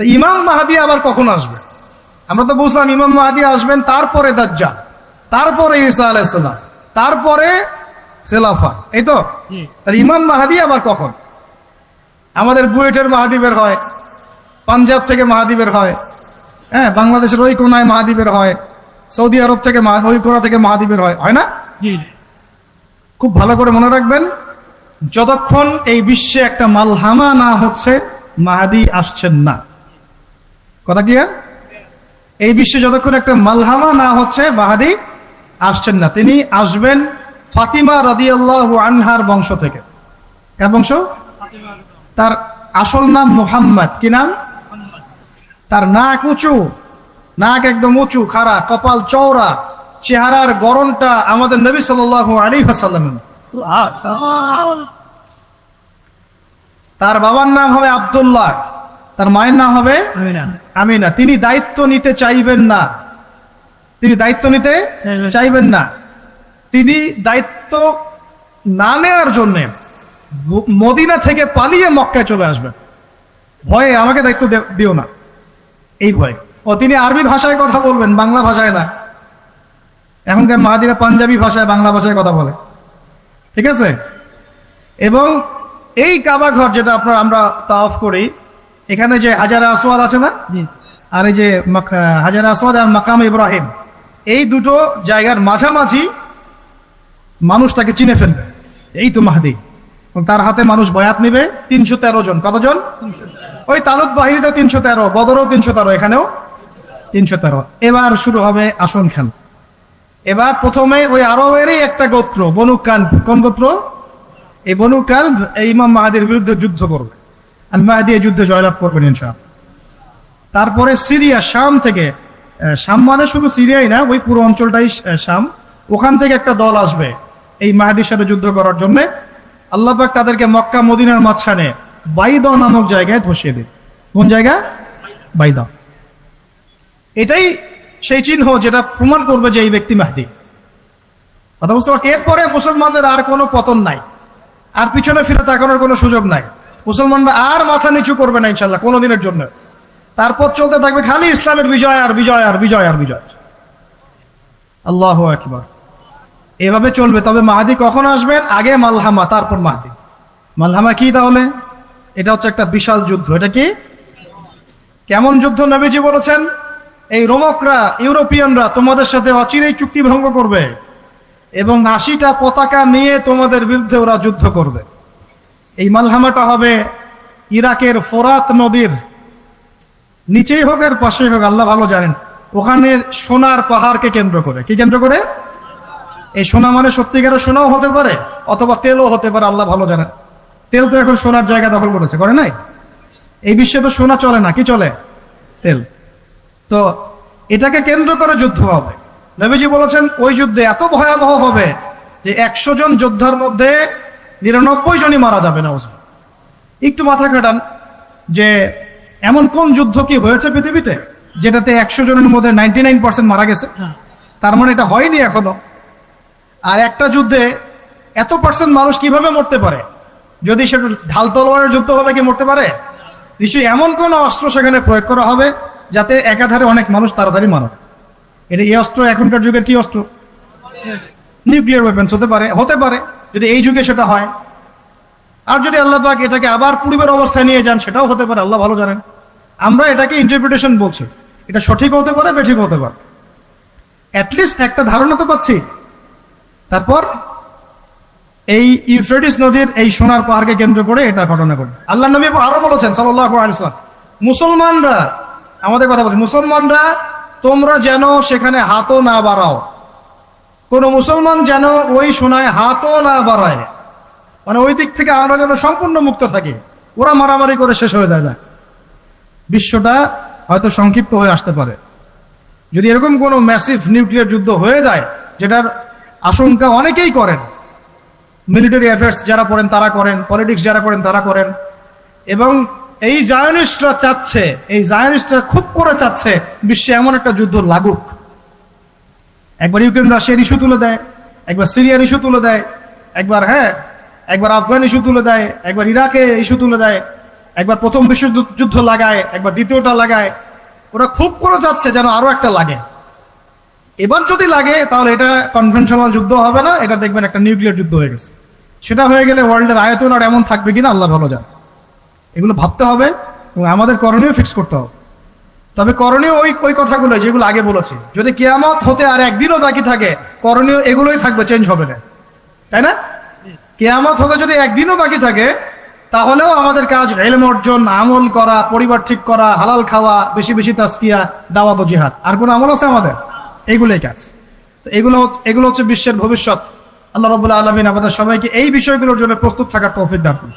তো ইমাম মাহদী আবার কখন আসবে? আমরা তো বুঝলাম ইমাম মাহদী আসবেন তারপরে দাজ্জাল, তারপরে ঈসা আলাইহিস সালাম, তারপরে খেলাফা, এই তো। তাহলে ইমাম মাহদী আবার কখন? আমাদের বুয়েটের মাহদী বের হয়, পাঞ্জাব থেকে মাহদী বের হয়, হ্যাঁ, বাংলাদেশের ওই কোনায় মাহদী বের হয়, সৌদি আরব থেকে ওই কোনা থেকে মাহদী বের হয়, হয় না? খুব ভালো করে মনে রাখবেন, যতক্ষণ এই বিশ্বে একটা মালহামা না হচ্ছে মাহদী আসছেন না। কথা ক্লিয়ার? এই বিশ্বে যতক্ষণ একটা মালহামা না হচ্ছে মাহদী আসছেন না। তিনি আসবেন ফাতিমা রাদিয়াল্লাহু আনহার বংশ থেকে। কার বংশ? তার আসল নাম মুহাম্মদ। কি নাম? তার নাক উঁচু, নাক একদম উঁচু, খাড়া, কপাল চওড়া, চেহারার গড়নটা আমাদের নবী সাল্লাল্লাহু আলাইহি ওয়াসাল্লাম। তার বাবার নাম হবে আব্দুল্লাহ, তার মায়ের নাম হবে আমিনা। তিনি দায়িত্ব নিতে চাইবেন না, তিনি দায়িত্ব নিতে চাইবেন না। তিনি দায়িত্ব না নেওয়ার জন্য মদিনা থেকে পালিয়ে মক্কায় চলে আসবেন। ভয়ে আমাকে দায়িত্ব দিও না, এই ভয়ে। ও তিনি আরবি ভাষায় কথা বলবেন, বাংলা ভাষায় না। এখনকার মাহাদিরা পাঞ্জাবি ভাষায়, বাংলা ভাষায় কথা বলে, ঠিক আছে? এবং এই কাবা ঘর যেটা আমরা তাওয়াফ করি, এখানে যে হাজারে আসওয়াদ আছে না, আর এই যে হাজারে আসওয়াদ আর মাকাম ইব্রাহিম, এই দুটো জায়গার মাঝামাঝি মানুষ তাকে চিনে ফেলবে, এই তো মাহদী। তার হাতে মানুষ বয়াত নেবে 313 জন। কতজন? ওই তালুত বাহিনীতে 313, বদরও 313, এখানেও 313। এবার শুরু হবে আসন খেল। এবার প্রথমে ওই আরবেরই একটা গোত্র বনু কালব। কোন গোত্র? এই বনু কালব এই ইমাম মাহদীর বিরুদ্ধে যুদ্ধ করবে, আর মাহদী এই যুদ্ধে জয়লাভ করবেন ইনশাআল্লাহ। তারপরে সিরিয়া, শাম থেকে, শাম মানে শুধু সিরিয়াই না, ওই পুরো অঞ্চলটাই শাম, ওখান থেকে একটা দল আসবে এই মাহদীর সাথে যুদ্ধ করার জন্য। আল্লাহ পাক তাদেরকে মক্কা মদিনার মাঝখানে বাইদা নামক জায়গায় ধসিয়ে দেবে। কোন জায়গা? বাইদা। এটাই সেই চিহ্ন যেটা প্রমাণ করবে যে এই ব্যক্তি মাহদী। কথা বুঝতে পারছি? এরপরে মুসলমানদের আর কোনো পতন নাই, আর পিছনে ফিরে তাকানোর কোনো সুযোগ নাই। মুসলমানরা আর মাথা নিচু করবে না ইনশাল্লাহ কোনোদিনের জন্য। তারপর চলতে থাকবে খালি ইসলামের বিজয় আর বিজয় আর বিজয় আর বিজয়। আল্লাহু আকবার। এভাবে চলবে। তবে মাহদী কখন আসবেন? আগে মালহামা, তারপর মাহদী। মালহামা কি তাহলে? এটা হচ্ছে একটা বিশাল যুদ্ধ। এটা কি? কেমন যুদ্ধ? নবীজি বলেছেন, এই রোমকরা, ইউরোপিয়ানরা তোমাদের সাথে অচিরেই চুক্তি ভঙ্গ করবে এবং 80টা পতাকা নিয়ে তোমাদের বিরুদ্ধে ওরা যুদ্ধ করবে। এই মালহামাটা হবে ইরাকের ফোরাত নদীর নিচেই হোক আর পাশেই হোক, আল্লাহ ভালো জানেন। ওখানে সোনার পাহাড়কে কেন্দ্র করে। কি কেন্দ্র করে? এই সোনা মানে সত্যিকারের সোনাও হতে পারে, অথবা তেলও হতে পারে, আল্লাহ ভালো জানেন। তেল তো এখন সোনার জায়গা দখল করেছে, করে নাই? এই বিশ্বে তো সোনা চলে না, কি চলে? তেল। তো এটাকে কেন্দ্র করে যুদ্ধ হবে। নবীজি বলেছেন ওই যুদ্ধে এত ভয়াবহ হবে যে 100 জন যোদ্ধার মধ্যে 99 জনই মারা যাবে না। একটু মাথা খাটান যে এমন কোন যুদ্ধ কি হয়েছে পৃথিবীতে যেটাতে 100 জনের মধ্যে 99% মারা গেছে? তার মানে এটা হয়নি এখনো। আর একটা যুদ্ধে এত % মানুষ কিভাবে মরতে পারে? যদি সেটা ঢাল তলোয়ারের যুদ্ধ হলে কি মরতে পারে? নিশ্চয়ই এমন কোন অস্ত্র সেখানে প্রয়োগ করা হবে যাতে একাধারে অনেক মানুষ তাড়াতাড়ি মারা। এটা এই অস্ত্র এখনকার যুগের কি অস্ত্র? নিউক্লিয়ার ওয়েপন্স হতে পারে, হতে পারে যদি এই যুগে সেটা হয়। আর যদি আল্লাহ পাক এটাকে আবার পূর্বের অবস্থায় নিয়ে যান, সেটাও হতে পারে, আল্লাহ ভালো জানেন। আমরা এটাকে ইন্টারপ্রিটেশন বলছি, এটা সঠিক হতে পারে, বেঠিক হতে পারে, অ্যাটলিস্ট একটা ধারণা তো পাচ্ছি। তারপর এই ইউফ্রেটিস নদীর এই সোনার পাহাড়কে কেন্দ্র করে এটা ঘটনা ঘটে। আল্লাহ নবী আরো বলেছেন সাল্লাল্লাহু আলাইহি ওয়াসাল্লাম, মুসলমানরা, আমাদের কথা বলছি, মুসলমানরা তোমরা যেন সেখানে হাতও না বাড়াও। কোন মুসলমান যেন ওই সোনায় হাতও না বাড়ায়, মানে ওই দিক থেকে আমরা যেন সম্পূর্ণ মুক্ত থাকি। ওরা মারামারি করে শেষ হয়ে যায়। বিশ্বটা হয়তো সংক্ষিপ্ত হয়ে আসতে পারে যদি এরকম কোনো ম্যাসিভ নিউক্লিয়ার যুদ্ধ হয়ে যায়, যেটার আশঙ্কা অনেকেই করেন। মিলিটারি অ্যাফেয়ার্স যারা পড়েন তারা করেন, পলিটিক্স যারা করেন তারা করেন। এবং এই জায়নিস্টরা চাচ্ছে, এই জায়নিস্টরা খুব করে চাচ্ছে বিশ্বে এমন একটা যুদ্ধ লাগুক। একবার ইউক্রেন রাশিয়ার ইস্যু তুলে দেয়, একবার সিরিয়ার ইস্যু তুলে দেয়, একবার একবার আফগান ইস্যু তুলে দেয়, একবার ইরাকে ইস্যু তুলে দেয়, একবার প্রথম বিশ্বযুদ্ধ লাগায়, একবার দ্বিতীয়টা লাগায়, ওরা খুব করে যাচ্ছে যেন আরো একটা লাগে। এবার যদি লাগে তাহলে এটা কনভেনশনাল যুদ্ধ হবে না, এটা দেখবেন একটা নিউক্লিয়ার যুদ্ধ হয়ে গেছে। সেটা হয়ে গেলে ওয়ার্ল্ডের আয়তন আর এমন থাকবে কিনা আল্লাহ ভালো জানে। এগুলো ভাবতে হবে এবং আমাদের করণীয় ফিক্স করতে হবে। তবে করণীয় ওই কথাগুলো যেগুলো আগে বলেছি। যদি কিয়ামত হতে আর একদিনও বাকি থাকে, করণীয় এগুলোই থাকবে, চেঞ্জ হবে না, তাই না? কিয়ামত হতে যদি একদিনও বাকি থাকে, তাহলেও আমাদের কাজ ইলম অর্জন, আমল করা, পরিবার ঠিক করা, হালাল খাওয়া, বেশি বেশি তাসকিয়া, দাওয়াত ও জিহাদ। আর কোন আমল আছে আমাদের? এইগুলোই কাজ। তো এগুলো হচ্ছে বিশ্বের ভবিষ্যৎ। আল্লাহ রাব্বুল আলামিন আমাদের সবাইকে এই বিষয়গুলোর জন্য প্রস্তুত থাকার তৌফিক দান করুন।